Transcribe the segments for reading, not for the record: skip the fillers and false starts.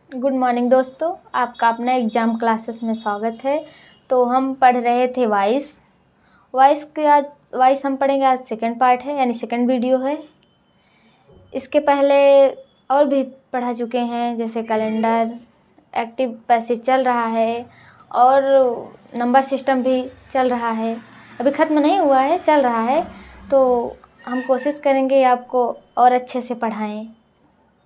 Good morning दोस्तों, आपका अपना एग्ज़ाम क्लासेस में स्वागत है। तो हम पढ़ रहे थे वॉइस हम पढ़ेंगे। आज सेकंड पार्ट है, यानी सेकंड वीडियो है। इसके पहले और भी पढ़ा चुके हैं, जैसे कैलेंडर, एक्टिव पैसिव चल रहा है और नंबर सिस्टम भी चल रहा है। अभी ख़त्म नहीं हुआ है, चल रहा है। तो हम कोशिश करेंगे आपको और अच्छे से पढ़ाएं।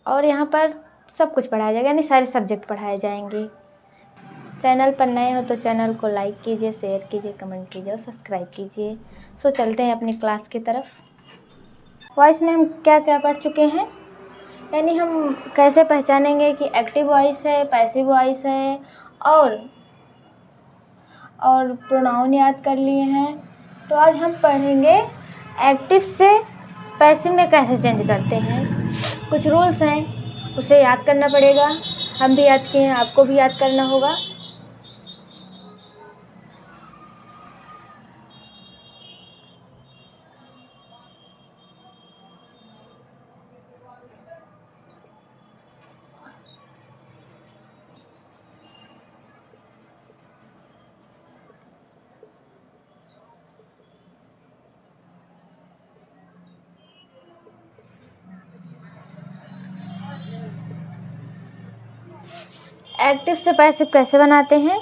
और यहाँ पर सब कुछ पढ़ाया जाएगा, यानी सारे सब्जेक्ट पढ़ाए जाएंगे। चैनल पर नए हो तो चैनल को लाइक कीजिए, शेयर कीजिए, कमेंट कीजिए और सब्सक्राइब कीजिए। सो चलते हैं अपनी क्लास की तरफ। वॉइस में हम क्या क्या पढ़ चुके हैं, यानी हम कैसे पहचानेंगे कि एक्टिव वॉइस है, पैसिव वॉइस है, और प्रोनाउन याद कर लिए हैं। तो आज हम पढ़ेंगे एक्टिव से पैसिव में कैसे चेंज करते हैं। कुछ रूल्स हैं, उसे याद करना पड़ेगा। हम भी याद किए हैं, आपको भी याद करना होगा। एक्टिव से पैसिव कैसे बनाते हैं,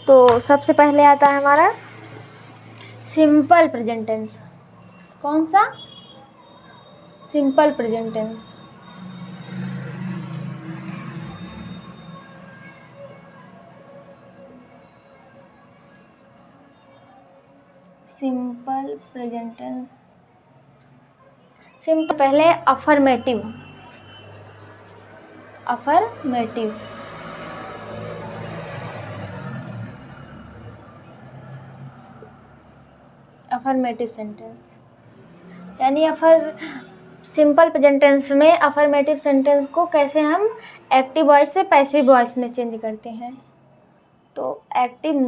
तो सबसे पहले आता है हमारा सिंपल प्रेजेंट टेंस। कौन सा? Simple present tense. Simple present tense. Simple पहले अफर्मेटिव। अफर्मेटिव सेंटेंस, यानी सिंपल प्रेजेंट टेंस में अफर्मेटिव सेंटेंस को कैसे हम एक्टिव वॉइस से पैसिव वॉइस में चेंज करते हैं। तो एक्टिव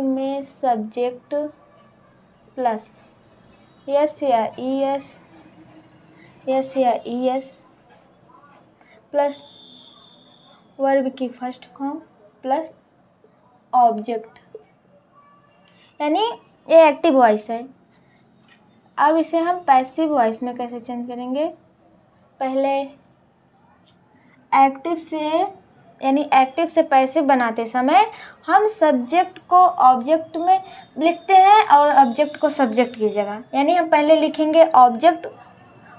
में सब्जेक्ट प्लस यस या ईएस प्लस वर्ब की फर्स्ट फॉर्म प्लस ऑब्जेक्ट, यानी ये एक्टिव वॉइस है। अब इसे हम पैसिव वॉइस में कैसे चेंज करेंगे। पहले एक्टिव से पैसिव बनाते समय हम सब्जेक्ट को ऑब्जेक्ट में लिखते हैं और ऑब्जेक्ट को सब्जेक्ट की जगह, यानी हम पहले लिखेंगे ऑब्जेक्ट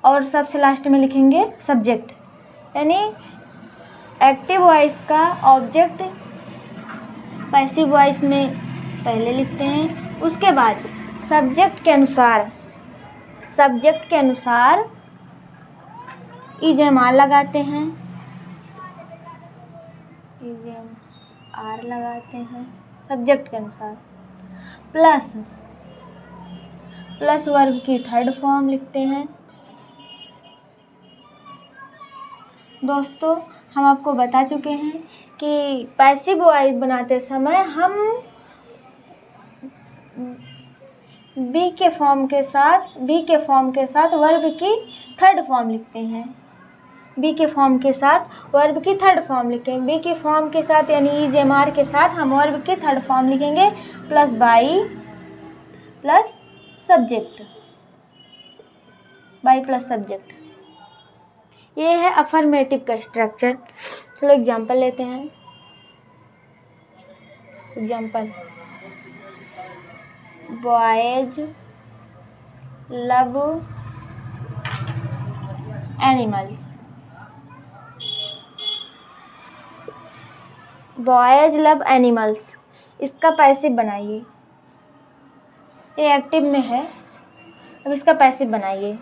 और सबसे लास्ट में लिखेंगे सब्जेक्ट। यानी एक्टिव वॉइस का ऑब्जेक्ट पैसिव वॉइस में पहले लिखते हैं, उसके बाद सब्जेक्ट के अनुसार इजेमार लगाते हैं, सब्जेक्ट के अनुसार, प्लस वर्ब की थर्ड फॉर्म लिखते हैं। दोस्तों, हम आपको बता चुके हैं कि पैसिव वॉइस बनाते समय हम बी के फॉर्म के साथ वर्ब की थर्ड फॉर्म लिखते हैं। बी के फॉर्म के साथ वर्ब की थर्ड फॉर्म लिखें। बी के फॉर्म के साथ यानी इजेमार के साथ हम वर्ब की थर्ड फॉर्म लिखेंगे, प्लस बाई प्लस सब्जेक्ट। ये है अफर्मेटिव का स्ट्रक्चर। चलो एग्जाम्पल लेते हैं। Example, boys love animals. Boys love animals, इसका पैसिव बनाइए। ये एक्टिव में है, अब इसका पैसिव बनाइए।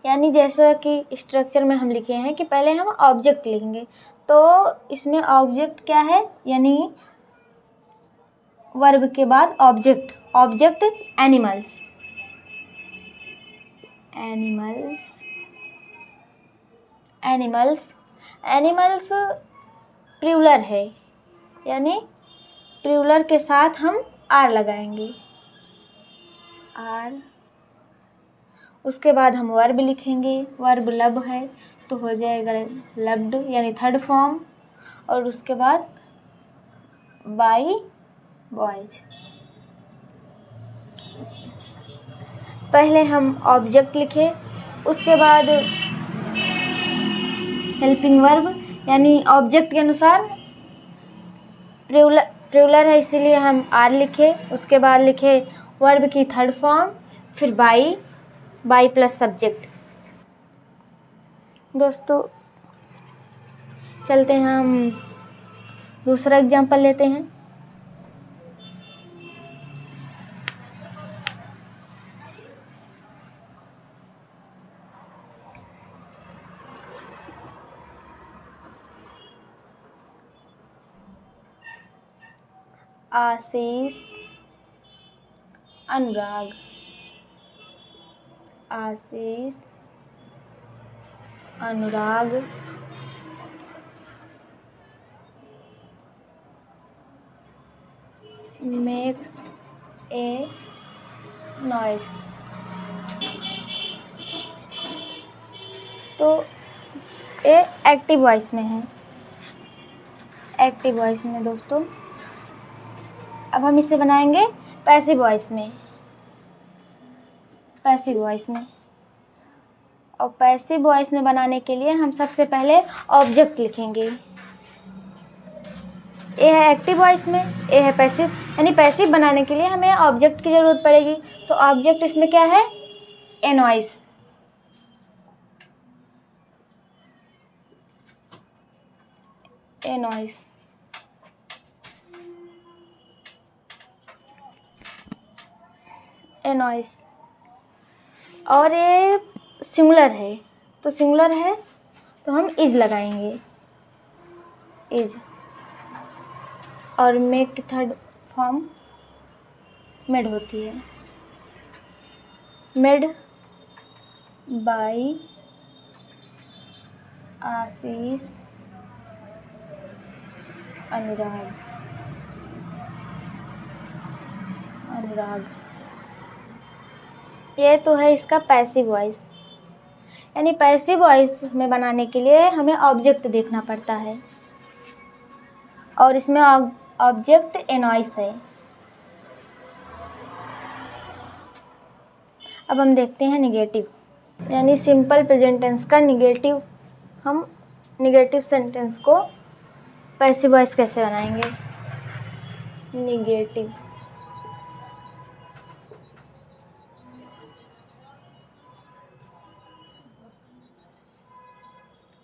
यानी जैसा कि स्ट्रक्चर में हम लिखे हैं कि पहले हम ऑब्जेक्ट लिखेंगे, तो इसमें ऑब्जेक्ट क्या है, यानी वर्ब के बाद ऑब्जेक्ट एनिमल्स प्लूरल है, यानी प्लूरल के साथ हम आर लगाएंगे। उसके बाद हम वर्ब लिखेंगे, वर्ब लब है तो हो जाएगा लब्ड यानी थर्ड फॉर्म, और उसके बाद बाई बॉयज। पहले हम ऑब्जेक्ट लिखे, उसके बाद हेल्पिंग वर्ब यानी ऑब्जेक्ट के अनुसार प्लूरल है इसीलिए हम आर लिखे, उसके बाद लिखे वर्ब की थर्ड फॉर्म, फिर बाई प्लस सब्जेक्ट। दोस्तों चलते हैं, हम दूसरा एग्जाम्पल लेते हैं। आशीष अनुराग, आशीष अनुराग मेक्स ए नॉइस। तो ये एक्टिव वॉइस में है, एक्टिव वॉइस में दोस्तों। अब हम इसे बनाएंगे पैसिव वॉइस में, पैसिव वॉइस में। और पैसिव वॉइस में बनाने के लिए हम सबसे पहले ऑब्जेक्ट लिखेंगे। ये है एक्टिव वॉइस में, ये है पैसिव, यानी पैसिव बनाने के लिए हमें ऑब्जेक्ट की ज़रूरत पड़ेगी। तो ऑब्जेक्ट इसमें क्या है, ए नॉइस। ए नॉइस, ए नॉइस। और ये सिंगुलर है, तो सिंगुलर है तो हम इज लगाएंगे, इज। और मेक की थर्ड फॉर्म मेड होती है, मेड बाई आशीष अनुराग, अनुराग। ये तो है इसका पैसिव वॉइस, यानी पैसिव वॉइस में बनाने के लिए हमें ऑब्जेक्ट देखना पड़ता है, और इसमें ऑब्जेक्ट ए नॉइस है। अब हम देखते हैं निगेटिव, यानी सिंपल प्रेजेंट टेंस का निगेटिव। हम निगेटिव सेंटेंस को पैसिव वॉइस कैसे बनाएंगे। Negative,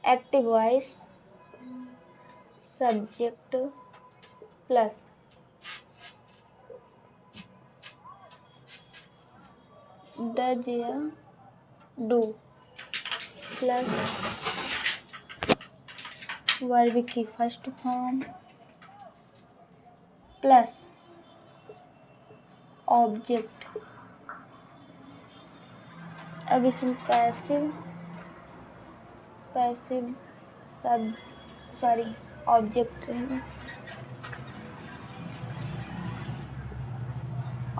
active voice subject plus does या डू प्लस वर्ब की फर्स्ट फॉर्म प्लस ऑब्जेक्ट। अब इसमें पैसिव ऑब्जेक्ट रहेगा,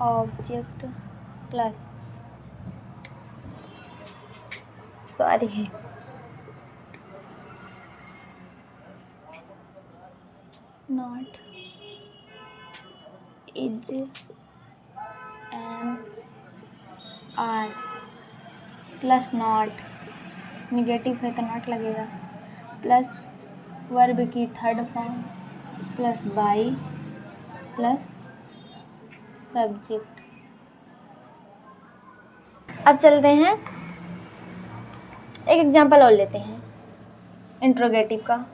object plus not is and are plus not, negative है तो नॉट लगेगा, प्लस वर्ब की third form plus by plus subject. अब चलते हैं, एक एग्जांपल और लेते हैं इंट्रोगेटिव का।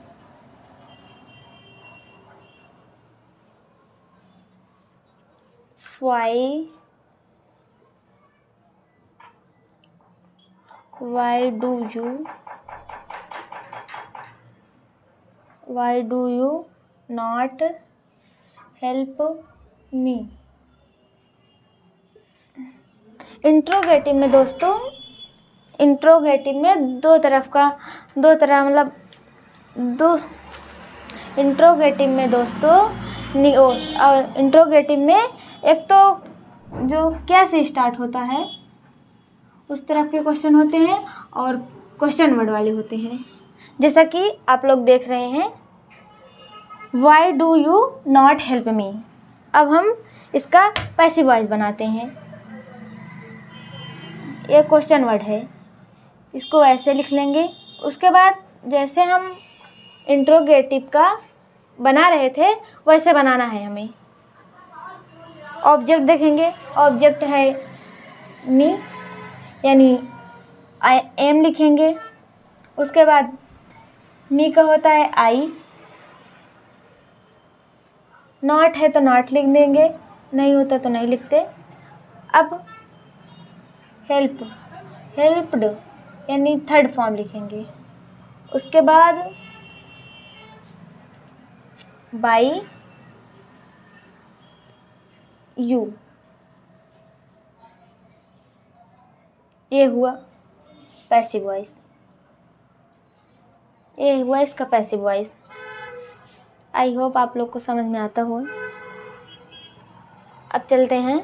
why do you not help me। Interrogative में दोस्तों, इंट्रोगेटिव में दो इंट्रोगेटिव में दोस्तों इंट्रोगेटिव में एक तो जो क्या से स्टार्ट होता है उस तरह के क्वेश्चन होते हैं और क्वेश्चन वर्ड वाले होते हैं। जैसा कि आप लोग देख रहे हैं, why do you not help me. अब हम इसका पैसिव वॉइस बनाते हैं। ये क्वेश्चन वर्ड है, इसको ऐसे लिख लेंगे। उसके बाद जैसे हम इंट्रोगेटिव का बना रहे थे वैसे बनाना है हमें। ऑब्जेक्ट देखेंगे, ऑब्जेक्ट है मी, यानी आई एम लिखेंगे। उसके बाद मी का होता है आई, नॉट है तो नॉट लिख देंगे, नहीं होता तो नहीं लिखते। अब हेल्प, हेल्प्ड यानी थर्ड फॉर्म लिखेंगे। उसके बाद बाई यू, ये हुआ पैसिव वॉइस, ये हुआ इसका पैसिव वॉइस। आई होप आप लोग को समझ में आता हो। अब चलते हैं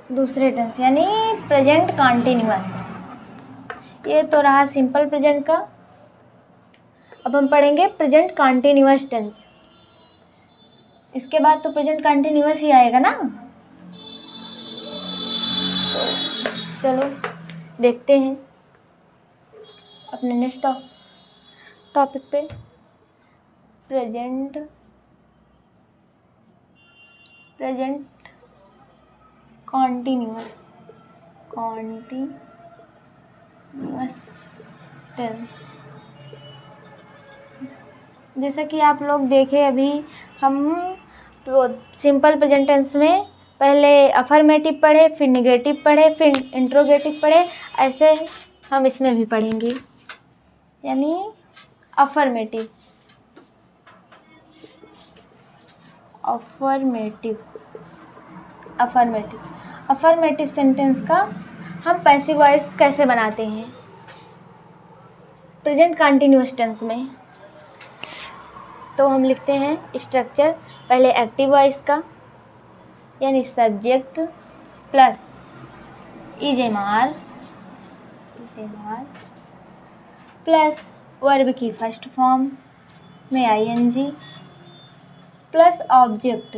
दूसरे टेंस यानी प्रेजेंट कॉन्टिन्यूअस। ये तो रहा सिंपल प्रेजेंट का। अब हम पढ़ेंगे प्रेजेंट कॉन्टिन्यूअस टेंस। इसके बाद तो प्रेजेंट कॉन्टिन्यूअस ही आएगा ना। तो चलो देखते हैं अपने नेक्स्ट टॉपिक पे। Present continuous tense. जैसा कि आप लोग देखे, अभी हम सिंपल प्रेजेंट टेंस में पहले अफर्मेटिव पढ़े, फिर निगेटिव पढ़े, फिर इंट्रोगेटिव पढ़े। ऐसे हम इसमें भी पढ़ेंगे, यानी अफर्मेटिव सेंटेंस का हम पैसिव वॉइस कैसे बनाते हैं प्रेजेंट कंटिन्यूअस टेंस में। तो हम लिखते हैं स्ट्रक्चर, पहले एक्टिव वॉइस का यानी subject plus is am are plus verb की फर्स्ट फॉर्म में आईएनजी प्लस ऑब्जेक्ट।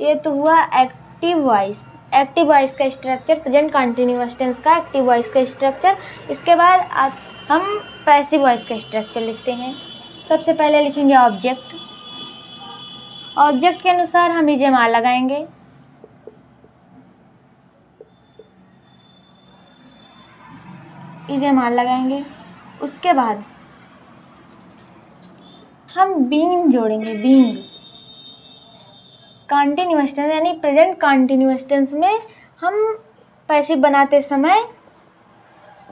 ये तो हुआ एक्टिव वॉइस। एक्टिव वॉइस का स्ट्रक्चर, प्रेजेंट कंटिन्यूअस टेंस का एक्टिव वॉइस का स्ट्रक्चर। इसके बाद हम पैसिव वॉइस का स्ट्रक्चर लिखते हैं। सबसे पहले लिखेंगे ऑब्जेक्ट। ऑब्जेक्ट के अनुसार हम इजेमार लगाएंगे। उसके बाद हम बीइंग जोड़ेंगे। बीइंग कंटिन्यूअस टेंस यानी प्रेजेंट कंटिन्यूअस टेंस में हम पैसिव बनाते समय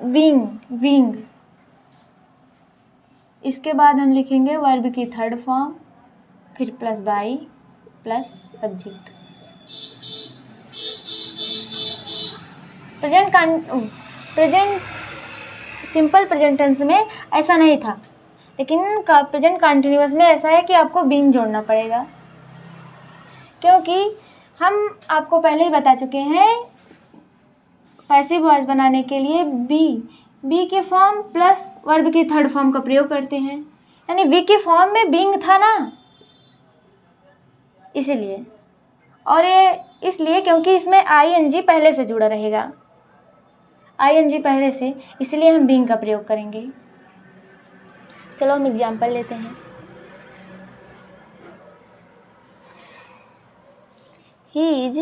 बीइंग। इसके बाद हम लिखेंगे वर्ब की थर्ड फॉर्म, फिर plus by plus subject. Present simple present tense में ऐसा नहीं था, लेकिन प्रेजेंट कंटिन्यूअस में ऐसा है कि आपको बीइंग जोड़ना पड़ेगा, क्योंकि हम आपको पहले ही बता चुके हैं पैसिव वॉइस बनाने के लिए बी के फॉर्म प्लस वर्ब की थर्ड फॉर्म का प्रयोग करते हैं। यानी बी के फॉर्म में बीइंग था ना, इसीलिए। और ये इसलिए क्योंकि इसमें आईएनजी पहले से जुड़ा रहेगा, आईएनजी पहले से, इसलिए हम बीइंग का प्रयोग करेंगे। चलो हम एग्जाम्पल लेते हैं। He is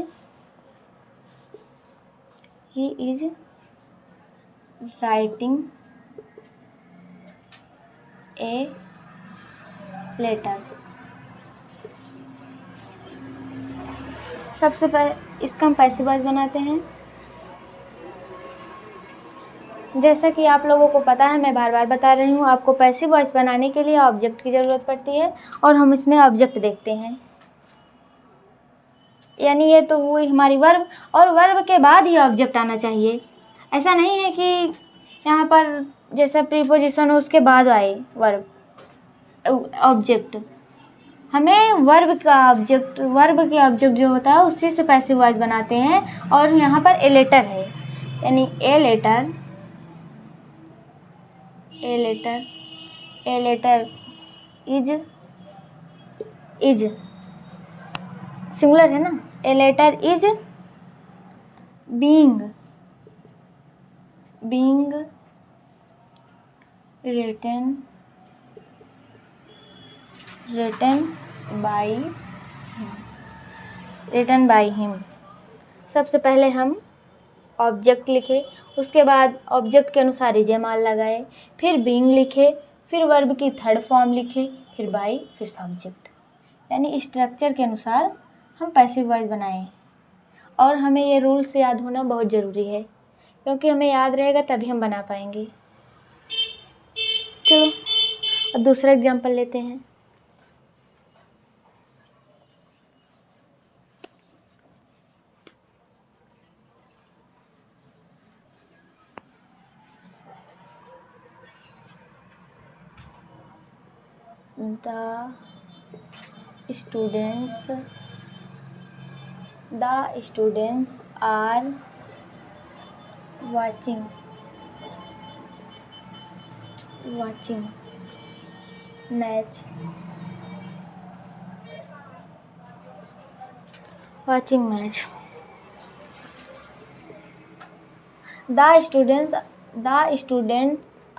writing a letter. सबसे पहले इसका हम पैसिव वॉइस बनाते हैं। जैसा कि आप लोगों को पता है, मैं बार बार बता रही हूँ, आपको पैसिव वॉइस बनाने के लिए ऑब्जेक्ट की ज़रूरत पड़ती है, और हम इसमें ऑब्जेक्ट देखते हैं। यानी ये तो हुई हमारी वर्ब, और वर्ब के बाद ही ऑब्जेक्ट आना चाहिए। ऐसा नहीं है कि यहाँ पर जैसा प्रीपोजिशन हो उसके बाद आए वर्ब ऑब्जेक्ट। हमें वर्ब के ऑब्जेक्ट जो होता है उसी से पैसिव वॉइस बनाते हैं। और यहाँ पर ए लेटर है, यानी ए लेटर इज सिंगुलर है ना। A letter is being written by him. सबसे पहले हम ऑब्जेक्ट लिखे, उसके बाद ऑब्जेक्ट के अनुसार इजेमाल लगाए, फिर बीइंग लिखे, फिर वर्ब की थर्ड फॉर्म लिखे, फिर बाय, फिर सब्जेक्ट। यानी स्ट्रक्चर के अनुसार हम पैसिव वॉइस बनाएं। और हमें ये रूल्स याद होना बहुत ज़रूरी है, क्योंकि हमें याद रहेगा तभी हम बना पाएंगे। चलो अब दूसरा एग्जाम्पल लेते हैं। The students are watching match. The students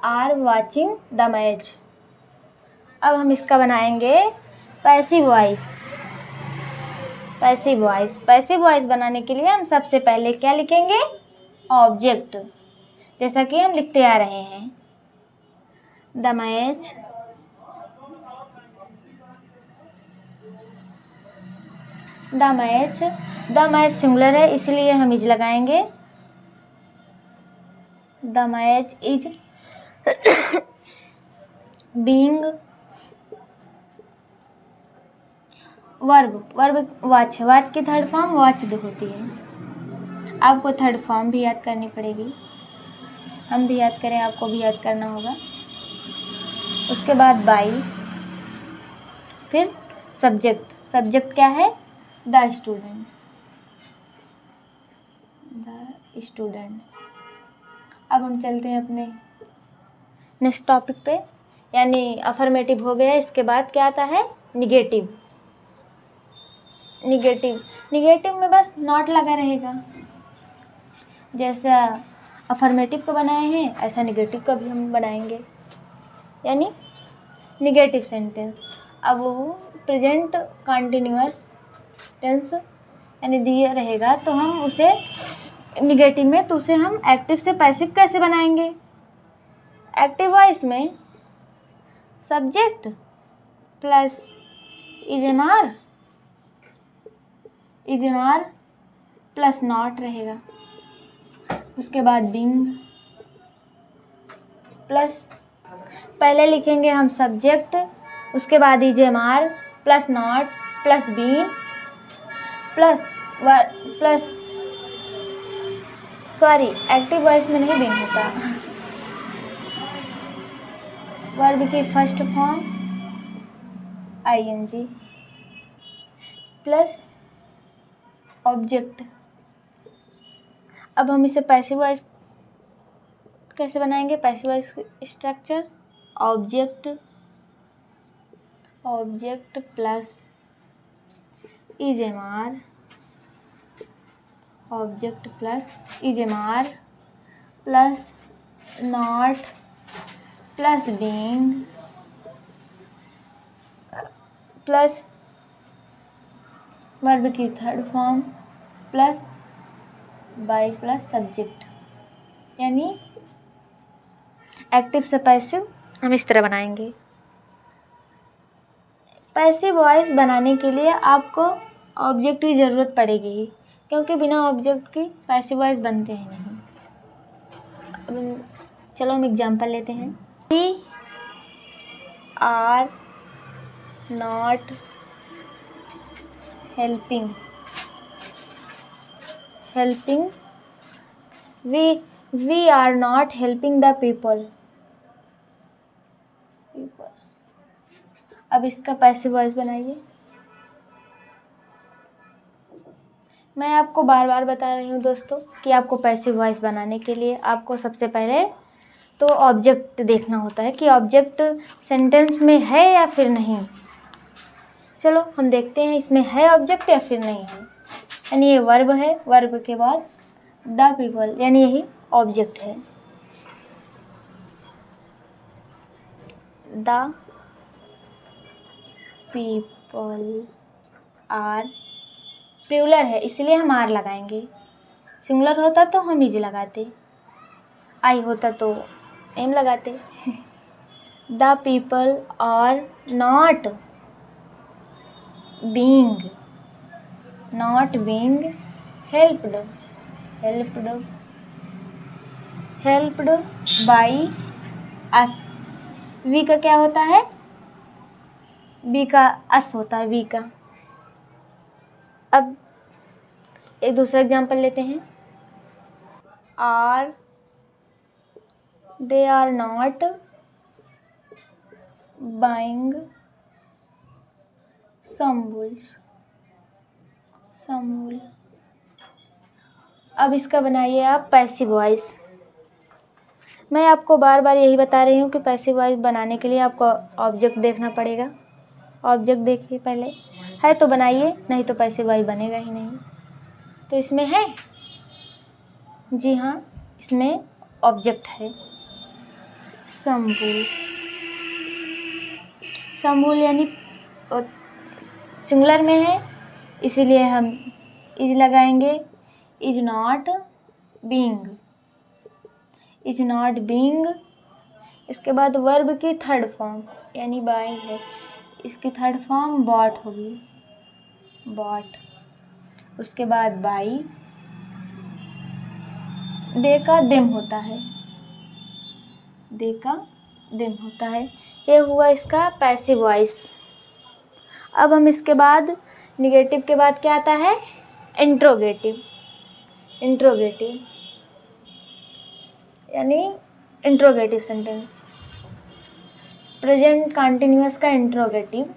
are watching the match. अब हम इसका बनाएंगे पैसिव वॉइस बनाने के लिए हम सबसे पहले क्या लिखेंगे? ऑब्जेक्ट, जैसा कि हम लिखते आ रहे हैं। द मैच सिंगुलर है, इसलिए हम इज लगाएंगे। The match is being verb watch की थर्ड फॉर्म वॉच्ड होती है। आपको थर्ड फॉर्म भी याद करनी पड़ेगी, हम भी याद करें, आपको भी याद करना होगा। उसके बाद बाय, फिर सब्जेक्ट क्या है? The students. अब हम चलते हैं अपने नेक्स्ट टॉपिक पे, यानी अफर्मेटिव हो गया। इसके बाद क्या आता है? निगेटिव में बस नॉट लगा रहेगा। जैसा अफर्मेटिव को बनाए हैं ऐसा निगेटिव का भी हम बनाएंगे, यानी निगेटिव सेंटेंस। अब वो प्रेजेंट कंटिन्यूअस टेंस यानी दिया रहेगा, तो हम उसे निगेटिव में, तो उसे हम एक्टिव से पैसिव कैसे बनाएंगे? एक्टिव वॉइस में subject plus is am are plus not रहेगा। उसके बाद बीइंग प्लस, पहले लिखेंगे हम सब्जेक्ट, उसके बाद is am are plus not plus being plus sorry, active voice में नहीं बीइंग होता। वर्ब की first form ING plus object. अब हम इसे पैसिव वॉइस कैसे बनाएंगे? Passive voice structure object plus is am are plus not plus being plus verb की third form plus by plus subject. यानी एक्टिव से पैसिव हम इस तरह बनाएंगे। पैसिव वॉइस बनाने के लिए आपको ऑब्जेक्ट की ज़रूरत पड़ेगी ही, क्योंकि बिना ऑब्जेक्ट की पैसिव वॉइस बनते हैं नहीं। अब चलो हम एग्जांपल लेते हैं। We are not helping we are not helping the people। अब इसका पैसिव वॉइस बनाइए। मैं आपको बार बार बता रही हूँ दोस्तों कि आपको पैसिव वॉइस बनाने के लिए आपको सबसे पहले तो ऑब्जेक्ट देखना होता है कि ऑब्जेक्ट सेंटेंस में है या फिर नहीं। चलो हम देखते हैं इसमें है ऑब्जेक्ट या फिर नहीं है। यानी ये वर्ब है, वर्ब के बाद द पीपल यानी यही ऑब्जेक्ट है। द पीपल आर, प्लूरल है इसलिए हम आर लगाएंगे। सिंगुलर होता तो हम इज लगाते, आई होता तो एम लगाते। The people are not being helped by us. We का क्या होता है? बी का अस होता है, वी का। अब एक दूसरा एग्जांपल लेते हैं। They are not buying some wool। अब इसका बनाइए आप पैसिव वॉइस। मैं आपको बार बार यही बता रही हूँ कि पैसिव वॉइस बनाने के लिए आपको ऑब्जेक्ट देखना पड़ेगा। ऑब्जेक्ट देखिए पहले, है तो बनाइए, नहीं तो पैसिव वॉइस बनेगा ही नहीं। तो इसमें है, जी हाँ इसमें ऑब्जेक्ट है some wool यानी सिंगुलर में है इसीलिए हम इज लगाएंगे। Is not being. इसके बाद वर्ब की थर्ड फॉर्म यानी बाई है, इसकी थर्ड फॉर्म बॉट होगी, बॉट। उसके बाद बाई, दे का देम होता है, ये हुआ इसका पैसिव वॉइस। अब हम इसके बाद निगेटिव के बाद क्या आता है? इंट्रोगेटिव यानी इंट्रोगेटिव सेंटेंस। प्रेजेंट कंटिन्यूअस का इंट्रोगेटिव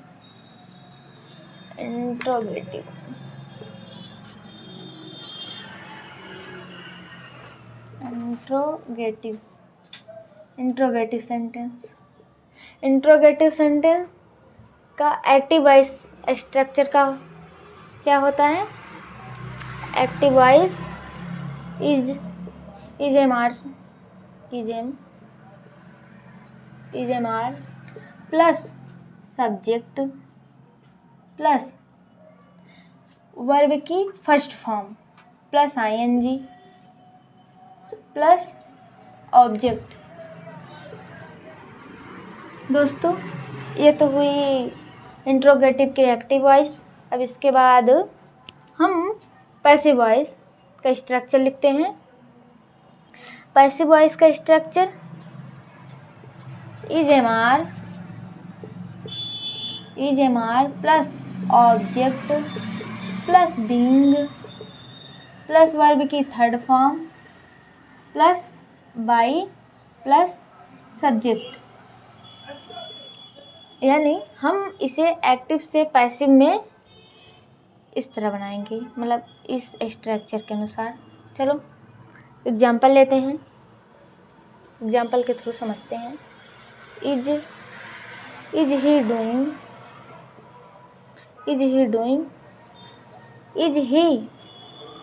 सेंटेंस का एक्टिव वॉइस स्ट्रक्चर का क्या होता है? Active voice is am are plus subject plus verb की first form plus ING plus object. दोस्तों ये तो हुई इंट्रोगेटिव के एक्टिव वॉइस। अब इसके बाद हम पैसिव वॉइस का स्ट्रक्चर लिखते हैं। पैसिव वॉइस का structure is am are plus object plus being plus verb की third form plus by plus subject. यानी हम इसे एक्टिव से पैसिव में इस तरह बनाएंगे, मतलब इस स्ट्रक्चर के अनुसार। चलो एग्जाम्पल लेते हैं, एग्जाम्पल के थ्रू समझते हैं। Is he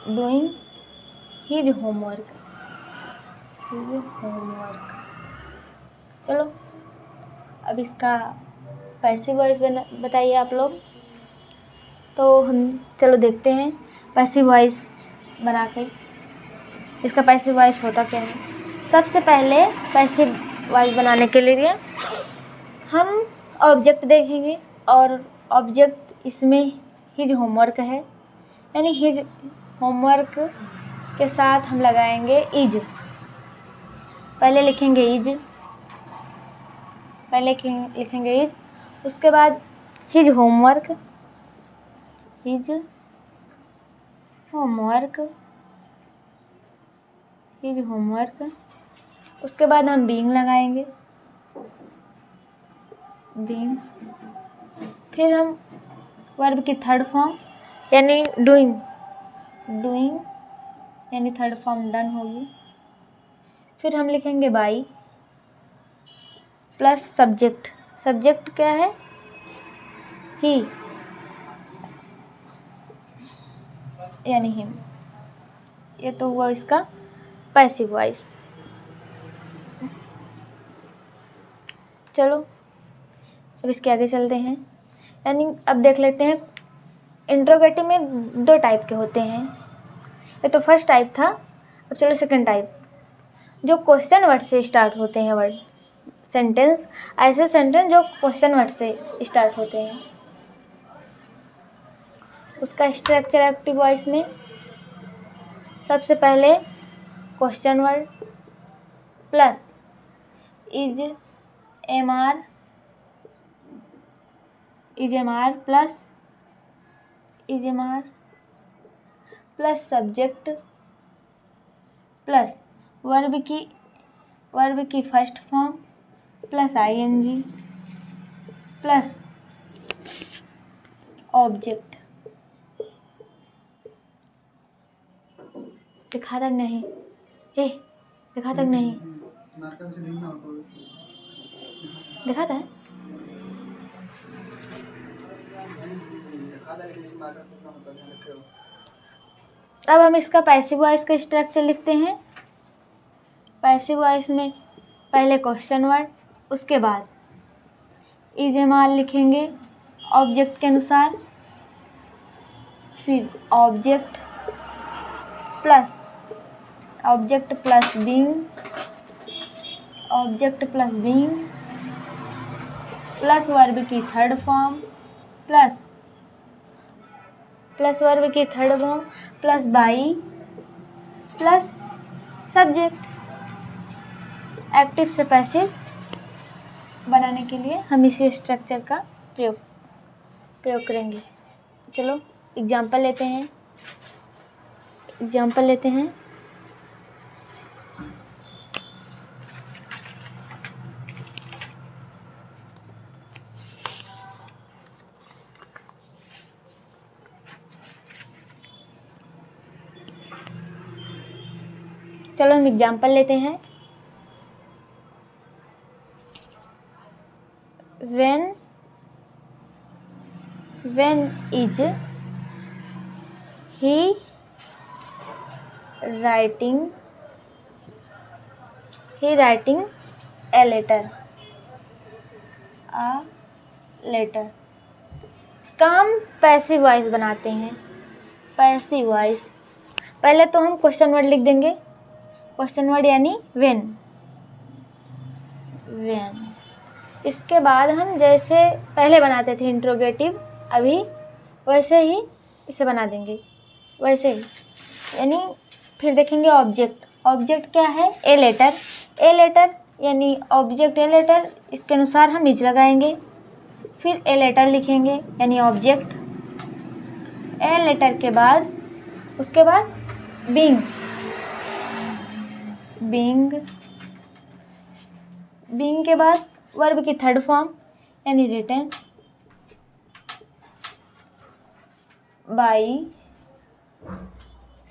doing his homework. चलो अब इसका पैसिव वॉइस बताइए आप लोग। तो हम चलो देखते हैं पैसिव वॉइस बना कर इसका पैसिव वॉइस होता क्या है। सबसे पहले पैसिव वॉइस बनाने के लिए हम ऑब्जेक्ट देखेंगे और ऑब्जेक्ट इसमें हिज होमवर्क है, यानी हिज होमवर्क के साथ हम लगाएंगे इज। पहले लिखेंगे इज, उसके बाद हिज होमवर्क उसके बाद हम बीइंग लगाएंगे, फिर हम वर्ब की थर्ड फॉर्म यानी डूइंग यानी थर्ड फॉर्म डन होगी। फिर हम लिखेंगे बाई प्लस सब्जेक्ट क्या है, ही यानी हिम। ये तो हुआ इसका पैसिव वॉइस। चलो अब इसके आगे चलते हैं। यानी अब देख लेते हैं इंट्रोगेटिव में 2 टाइप के होते हैं। ये तो फर्स्ट टाइप था, अब चलो सेकंड टाइप, जो क्वेश्चन वर्ड से स्टार्ट होते हैं वर्ड, सेंटेंस, ऐसे सेंटेंस जो क्वेश्चन वर्ड से स्टार्ट होते हैं। उसका स्ट्रक्चर एक्टिव वॉइस में सबसे पहले question word plus is am are plus subject plus verb की first form plus ING plus object. दिखा तक नहीं, दिखा तक नहीं, दिखाता है। अब हम इसका पैसिव वॉइस का स्ट्रक्चर लिखते हैं। पैसिव वॉइस में पहले क्वेश्चन वर्ड, उसके बाद इज एम आर लिखेंगे ऑब्जेक्ट के अनुसार, फिर object plus being plus verb की third form plus by plus subject. Active से पैसिव बनाने के लिए हम इसी स्ट्रक्चर का प्रयोग करेंगे। चलो एग्जाम्पल लेते हैं। चलो हम एग्जाम्पल लेते हैं। when is he writing a letter? इसका हम पैसिव वॉइस बनाते हैं। पैसिव वॉइस पहले तो हम क्वेश्चन वर्ड लिख देंगे, क्वेश्चन वर्ड यानी when। इसके बाद हम जैसे पहले बनाते थे इंट्रोगेटिव, अभी वैसे ही इसे बना देंगे, वैसे ही। यानी फिर देखेंगे ऑब्जेक्ट क्या है, ए लेटर यानी ऑब्जेक्ट ए लेटर, इसके अनुसार हम इज लगाएंगे। फिर ए लेटर लिखेंगे यानी ऑब्जेक्ट ए लेटर के बाद, उसके बाद बीइंग के बाद वर्ब की थर्ड फॉर्म यानी रिटन, बाई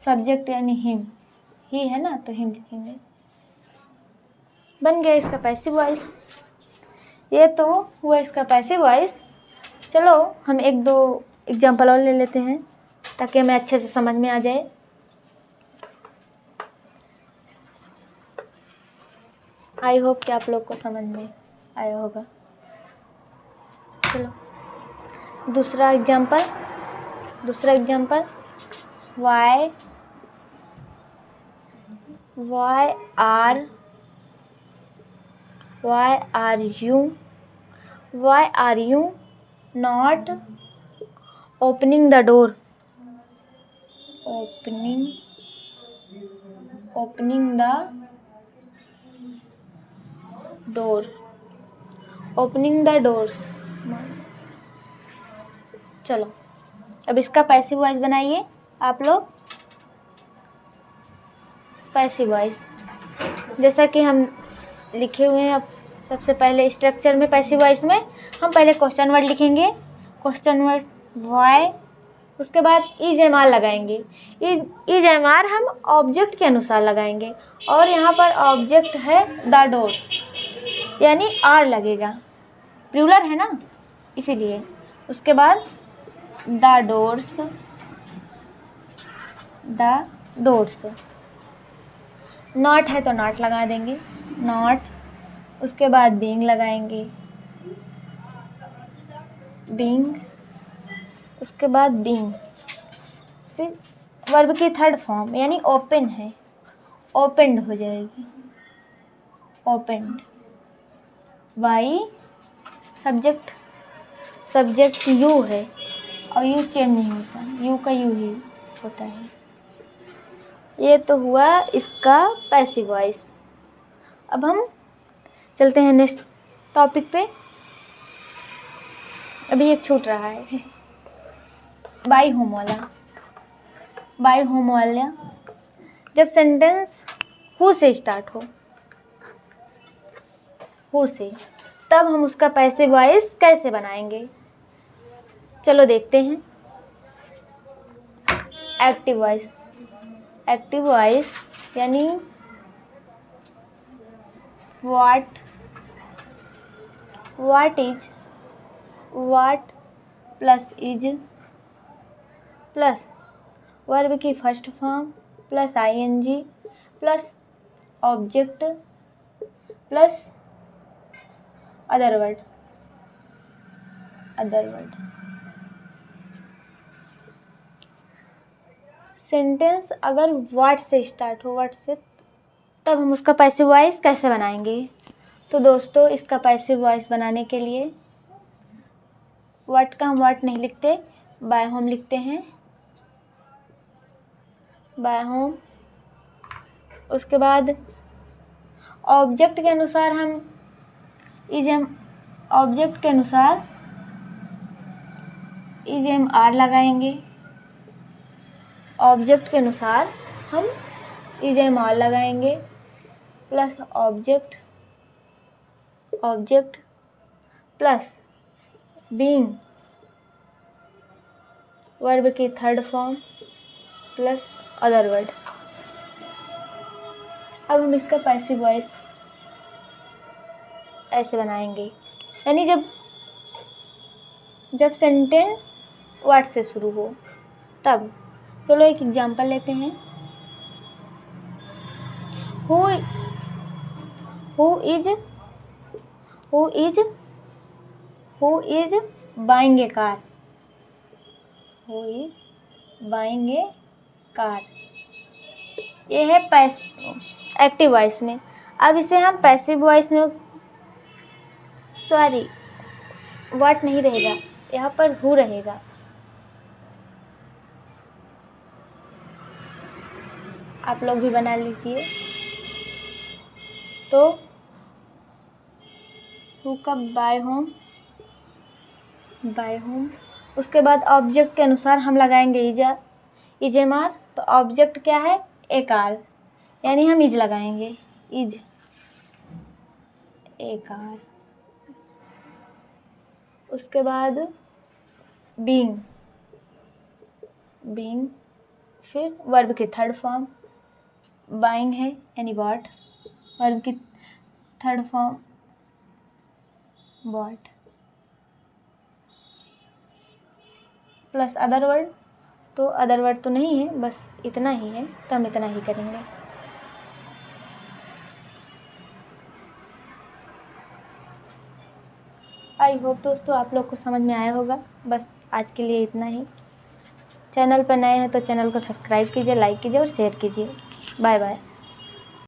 सब्जेक्ट यानी हिम, ही है ना तो हिम लिखेंगे। बन गया इसका पैसिव वॉइस। ये तो हुआ इसका पैसिव वॉइस। चलो हम 1-2 एग्जाम्पल और ले लेते हैं ताकि हमें अच्छे से समझ में आ जाए। आई होप कि आप लोग को समझ में आया होगा। चलो दूसरा example why are you not opening the door? opening the doors। चलो अब इसका पैसिव वॉइस बनाइए आप लोग। पैसिव वॉइस जैसा कि हम लिखे हुए हैं। अब सबसे पहले स्ट्रक्चर में पैसिव वॉइस में हम पहले क्वेश्चन वर्ड लिखेंगे, क्वेश्चन मार्क वाई, उसके बाद इज एम आर लगाएंगे। इज एम आर हम ऑब्जेक्ट के अनुसार लगाएंगे और यहाँ पर ऑब्जेक्ट है द डोर्स, यानी आर लगेगा, प्लूरल है ना इसीलिए। उसके बाद द डोर्स, नॉट है तो नॉट लगा देंगे, नॉट। उसके बाद बीइंग लगाएंगे, बीइंग। उसके बाद बीइंग, फिर वर्ब की थर्ड फॉर्म यानी ओपन है, ओपनड हो जाएगी, ओपनड। बाई सब्जेक्ट यू है और यू चेंज नहीं होता, यू का यू ही होता है। ये तो हुआ इसका पैसिव वॉइस। अब हम चलते हैं नेक्स्ट टॉपिक पे। अभी एक छूट रहा है, बाई होम वाला। बाई होम वाला जब सेंटेंस हु से स्टार्ट हो, हु से, तब हम उसका पैसिव वॉइस कैसे बनाएंगे, चलो देखते हैं। एक्टिव वॉइस, एक्टिव वॉइस यानी what is, what plus is plus verb की first form plus ING plus object plus other word. Sentence अगर व्हाट से स्टार्ट हो, व्हाट से, तब हम उसका पैसिव वॉइस कैसे बनाएंगे। तो दोस्तों इसका पैसिव वॉइस बनाने के लिए व्हाट का हम व्हाट नहीं लिखते, बाय होम लिखते हैं, बाय होम। उसके बाद ऑब्जेक्ट के अनुसार हम ऑब्जेक्ट के अनुसार इज एम आर लगाएंगे, ऑब्जेक्ट के अनुसार हम इज एम आर लगाएंगे plus object plus being verb की third form plus other word. अब हम इसका पैसिव वॉइस ऐसे बनाएंगे, यानी जब सेंटेंस व्हाट से शुरू हो तब। चलो एक एग्जांपल लेते हैं। Who is buying A car, who is buying A car, ये है एक्टिव वॉइस में। अब इसे हम पैसिव वॉइस में, सॉरी व्हाट नहीं रहेगा, यहाँ पर हु रहेगा। आप लोग भी बना लीजिए। तो हु का बाय होम, उसके बाद ऑब्जेक्ट के अनुसार हम लगाएंगे इज एम आर। तो ऑब्जेक्ट क्या है, ए कार, यानी हम इज लगाएंगे, इज ए कार। उसके बाद बीइंग, फिर वर्ब की थर्ड फॉर्म, बाइंग है यानी बॉट, वर्ब की third form bought plus other word. तो अदर वर्ड तो नहीं है, बस इतना ही है, तो हम इतना ही करेंगे। आई होप दोस्तों आप लोग को समझ में आया होगा। बस आज के लिए इतना ही। चैनल पर नए हैं तो चैनल को सब्सक्राइब कीजिए, लाइक कीजिए और शेयर कीजिए। Bye bye.